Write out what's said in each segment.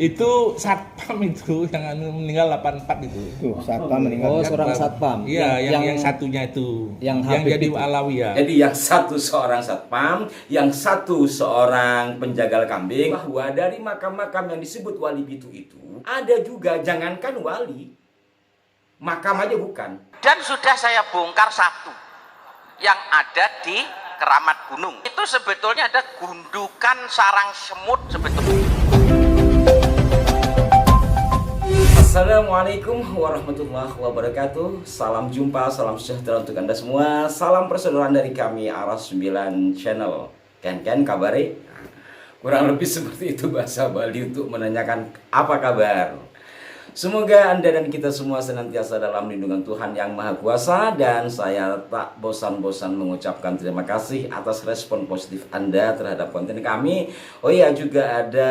Itu satpam itu yang meninggal 84 itu. Tuh, satpam meninggal. Oh, seorang satpam. Iya, yang satunya itu. yang Yang Habib jadi itu. Alawiyah. Jadi yang satu seorang satpam, yang satu seorang penjagal kambing. Bahwa dari makam-makam yang disebut wali pitu itu, ada juga jangankan wali, makam aja bukan. Dan sudah saya bongkar satu yang ada di Keramat Gunung. Itu sebetulnya ada gundukan sarang semut sebetulnya. Assalamualaikum warahmatullahi wabarakatuh. Salam jumpa, salam sejahtera untuk Anda semua. Salam persaudaraan dari kami Aras 9 Channel. Ken kabare? Kurang lebih seperti itu bahasa Bali untuk menanyakan apa kabar. Semoga Anda dan kita semua senantiasa dalam lindungan Tuhan Yang Maha Kuasa. Dan saya tak bosan-bosan mengucapkan terima kasih atas respon positif Anda terhadap konten kami. Oh iya, juga ada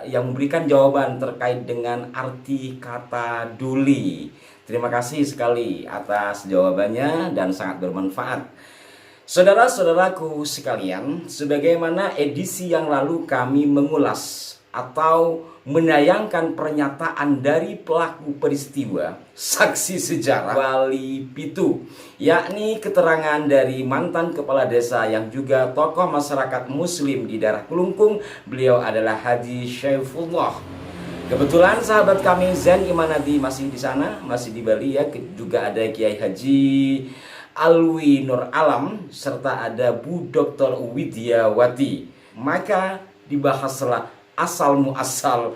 yang memberikan jawaban terkait dengan arti kata duli. Terima kasih sekali atas jawabannya dan sangat bermanfaat. Saudara-saudaraku sekalian, sebagaimana edisi yang lalu kami mengulas atau menayangkan pernyataan dari pelaku peristiwa saksi sejarah Wali Pitu, yakni keterangan dari mantan kepala desa yang juga tokoh masyarakat muslim di daerah Kelungkung. Beliau adalah Haji Syaifullah. Kebetulan sahabat kami Zen Imanadi masih di sana, masih di Bali ya. Juga ada Kiai Haji Alwi Nur Alam serta ada Bu Dr. Widyawati. Maka dibahaslah asal muasal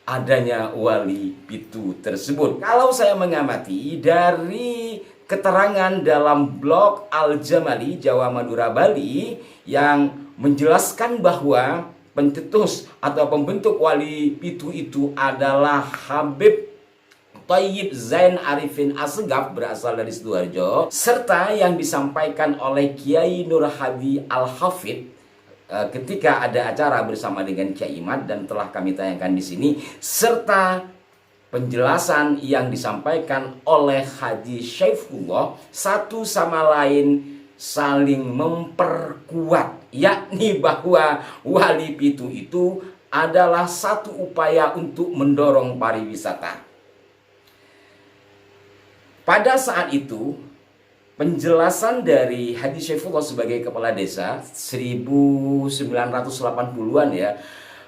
adanya wali pitu tersebut. Kalau saya mengamati dari keterangan dalam blog Al-Jamali Jawa Madura Bali yang menjelaskan bahwa pencetus atau pembentuk wali pitu itu adalah Habib Thayyib Zain Arifin Asgaf berasal dari Sidoarjo, serta yang disampaikan oleh Kiai Nur Hadi Al-Hafid ketika ada acara bersama dengan Kiai Imad dan telah kami tayangkan di sini, serta penjelasan yang disampaikan oleh Haji Syaifullah, satu sama lain saling memperkuat, yakni bahwa wali pitu itu adalah satu upaya untuk mendorong pariwisata. Pada saat itu, penjelasan dari Haji Syaifullah sebagai kepala desa 1980-an ya,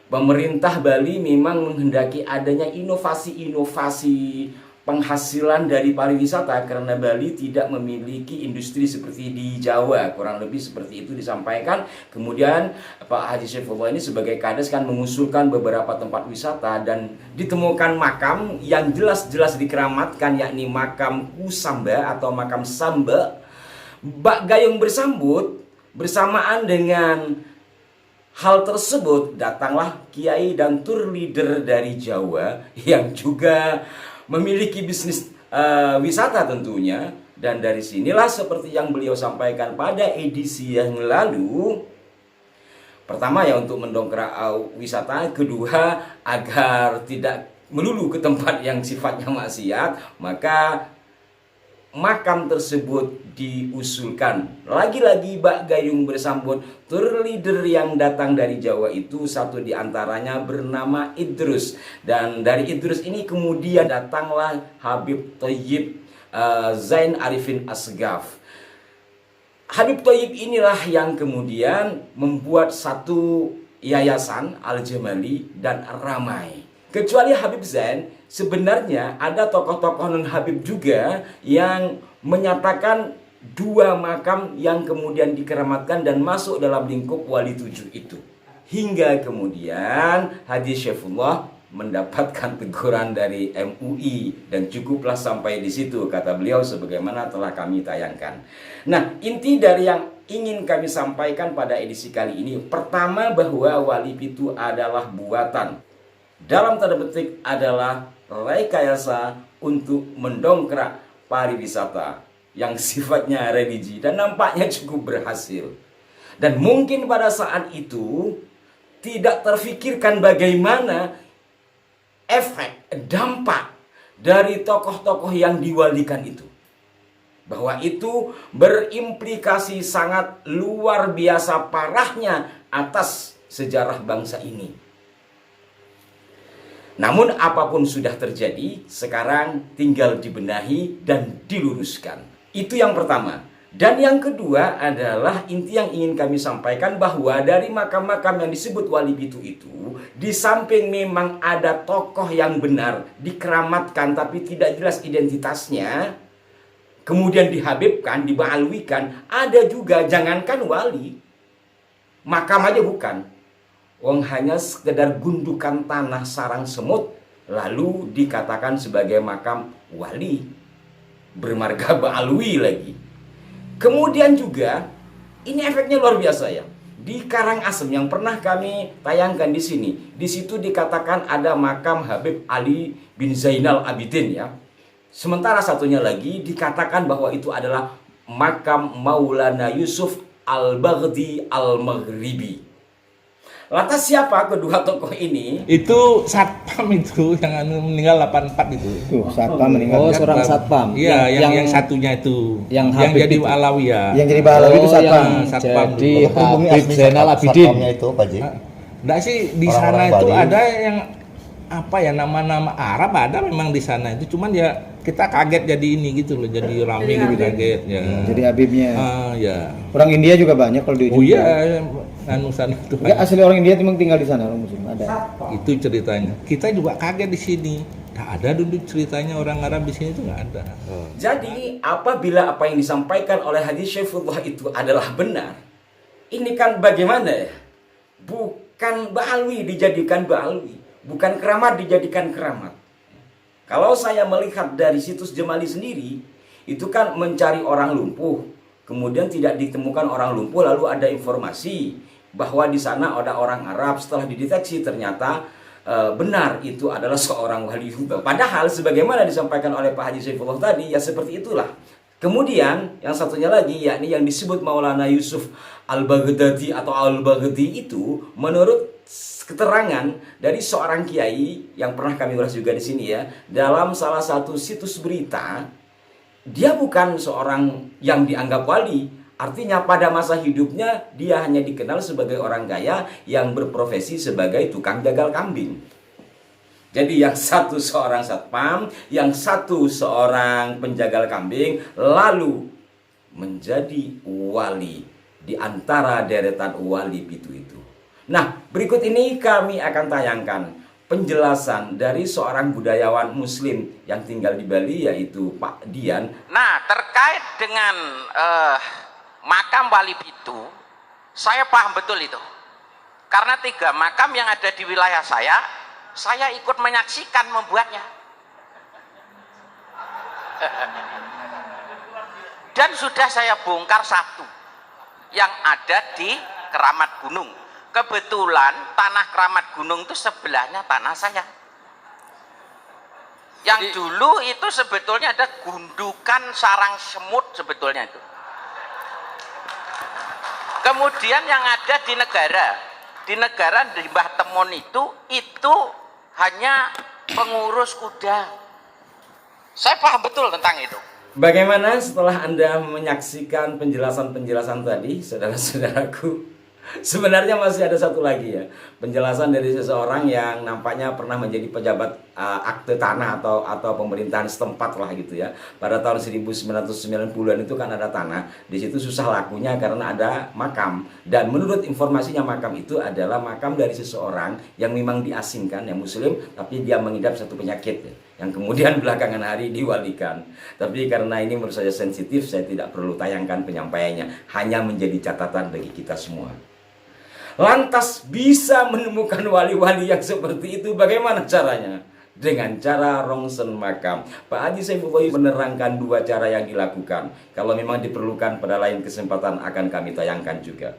pemerintah Bali memang menghendaki adanya inovasi-inovasi penghasilan dari pariwisata karena Bali tidak memiliki industri seperti di Jawa. Kurang lebih seperti itu disampaikan. Kemudian Pak Haji Syaifullah ini sebagai kades kan mengusulkan beberapa tempat wisata dan ditemukan makam yang jelas-jelas dikeramatkan, yakni makam Kusamba atau makam Samba. Bak Gayung bersambut bersamaan dengan hal tersebut datanglah kiai dan tour leader dari Jawa yang juga memiliki bisnis wisata tentunya. Dan dari sinilah seperti yang beliau sampaikan pada edisi yang lalu, pertama ya untuk mendongkrak wisata, kedua agar tidak melulu ke tempat yang sifatnya maksiat, maka makam tersebut diusulkan. Lagi-lagi Bak Gayung bersambut, tour leader yang datang dari Jawa itu satu diantaranya bernama Idrus. Dan dari Idrus ini kemudian datanglah Habib Thayyib Zain Arifin Asgaf. Habib Thayyib inilah yang kemudian membuat satu yayasan Al-Jamali dan ramai. Kecuali Habib Zain, sebenarnya ada tokoh-tokoh non-Habib juga yang menyatakan dua makam yang kemudian dikeramatkan dan masuk dalam lingkup wali tujuh itu. Hingga kemudian Haji Syaifullah mendapatkan teguran dari MUI dan cukuplah sampai di situ, kata beliau sebagaimana telah kami tayangkan. Nah, inti dari yang ingin kami sampaikan pada edisi kali ini, pertama bahwa wali pitu adalah buatan, dalam tanda petik adalah rekayasa untuk mendongkrak pariwisata yang sifatnya religi dan nampaknya cukup berhasil. Dan mungkin pada saat itu tidak terfikirkan bagaimana efek, dampak dari tokoh-tokoh yang diwalikan itu. Bahwa itu berimplikasi sangat luar biasa parahnya atas sejarah bangsa ini. Namun apapun sudah terjadi, sekarang tinggal dibenahi dan diluruskan. Itu yang pertama. Dan yang kedua adalah inti yang ingin kami sampaikan bahwa dari makam-makam yang disebut Wali Pitu itu, di samping memang ada tokoh yang benar dikeramatkan tapi tidak jelas identitasnya, kemudian dihabibkan, dibaalwikan, ada juga jangankan wali, makam aja bukan. Wong hanya sekedar gundukan tanah sarang semut lalu dikatakan sebagai makam wali, bermarga baalwi lagi. Kemudian juga ini efeknya luar biasa ya. Di Karangasem yang pernah kami tayangkan di sini, di situ dikatakan ada makam Habib Ali bin Zainal Abidin ya. Sementara satunya lagi dikatakan bahwa itu adalah makam Maulana Yusuf Al-Baghdi Al-Maghribi. Lantas siapa kedua tokoh ini? Itu satpam itu yang meninggal 84 itu. Tuh, satpam meninggal. Oh, seorang satpam. Iya, yang satunya itu. yang Yang Habib jadi itu. Alawi ya. Yang jadi Balawi itu satpam. yang Satpam jadi dulu. Hubungi Habib asli Zainal Abidin. Satpamnya itu Pak Ji. Enggak sih di Orang-orang sana itu Bali. ada yang apa ya nama-nama Arab ada memang di sana itu, cuman ya kita kaget jadi ini gitu loh, jadi rame gitu kaget ya. Jadi Habibnya. Ya. Orang India juga banyak kalau di Oh ujung. iya, anu sana itu. Enggak, asli orang India memang tinggal di sana, orang Muslim ada. Itu ceritanya. Kita juga kaget di sini. Nggak ada dulu ceritanya orang Arab di sini itu nggak ada. Jadi apabila apa yang disampaikan oleh hadis Syaifullah itu adalah benar, ini kan bagaimana ya? Bukan baalwi dijadikan baalwi, bukan keramat dijadikan keramat. Kalau saya melihat dari situs Jemali sendiri, itu kan mencari orang lumpuh, kemudian tidak ditemukan orang lumpuh, lalu ada informasi bahwa di sana ada orang Arab. Setelah dideteksi ternyata benar itu adalah seorang wali juga. Padahal sebagaimana disampaikan oleh Pak Haji Saifullah tadi, ya seperti itulah. Kemudian yang satunya lagi, yakni yang disebut Maulana Yusuf Al-Baghdadi atau Al-Baghdi itu, menurut keterangan dari seorang kiai yang pernah kami ulas juga di sini ya, dalam salah satu situs berita, dia bukan seorang yang dianggap wali. Artinya pada masa hidupnya dia hanya dikenal sebagai orang kaya yang berprofesi sebagai tukang jagal kambing. Jadi yang satu seorang satpam, yang satu seorang penjagal kambing, lalu menjadi wali di antara deretan wali Pitu itu. Nah, berikut ini kami akan tayangkan penjelasan dari seorang budayawan muslim yang tinggal di Bali, yaitu Pak Dian. Nah, terkait dengan makam Wali Pitu, saya paham betul itu. Karena 3 makam yang ada di wilayah saya ikut menyaksikan membuatnya. Dan sudah saya bongkar satu yang ada di Keramat Gunung. Kebetulan tanah Keramat Gunung itu sebelahnya tanah saya. Yang dulu itu sebetulnya ada gundukan sarang semut sebetulnya itu. Kemudian yang ada di negara di Mbah Temon itu hanya pengurus kuda. Saya paham betul tentang itu. Bagaimana setelah Anda menyaksikan penjelasan-penjelasan tadi, saudara-saudaraku? Sebenarnya masih ada satu lagi ya, penjelasan dari seseorang yang nampaknya pernah menjadi pejabat akte tanah atau pemerintahan setempat lah gitu ya. Pada tahun 1990-an itu kan ada tanah, di situ susah lakunya karena ada makam. Dan menurut informasinya makam itu adalah makam dari seseorang yang memang diasingkan, yang muslim, tapi dia mengidap satu penyakit ya, yang kemudian belakangan hari diwalikan. Tapi karena ini menurut saya sensitif, saya tidak perlu tayangkan penyampaiannya, hanya menjadi catatan bagi kita semua. Lantas bisa menemukan wali-wali yang seperti itu bagaimana caranya? Dengan cara rongsen makam. Pak Haji Saifullah menerangkan 2 cara yang dilakukan. Kalau memang diperlukan pada lain kesempatan akan kami tayangkan juga.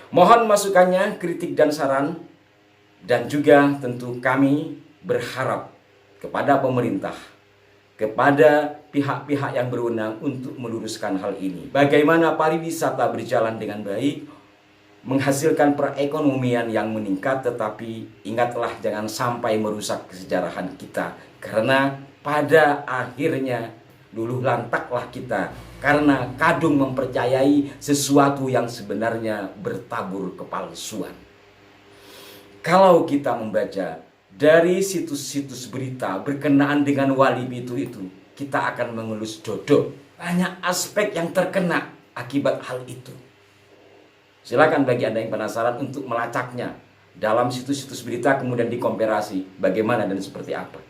Mohon masukannya, kritik dan saran. Dan juga tentu kami berharap kepada pemerintah, kepada pihak-pihak yang berwenang untuk meluruskan hal ini. Bagaimana pariwisata berjalan dengan baik, menghasilkan perekonomian yang meningkat, tetapi ingatlah jangan sampai merusak kesejarahan kita. Karena pada akhirnya luluh lantaklah kita karena kadung mempercayai sesuatu yang sebenarnya bertabur kepalsuan. Kalau kita membaca dari situs-situs berita berkenaan dengan Wali Pitu itu, kita akan mengelus dodo. Banyak aspek yang terkena akibat hal itu. Silakan bagi Anda yang penasaran untuk melacaknya dalam situs-situs berita, kemudian dikomparasi bagaimana dan seperti apa.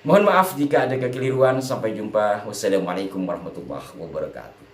Mohon maaf jika ada kekeliruan. Sampai jumpa. Wassalamualaikum warahmatullahi wabarakatuh.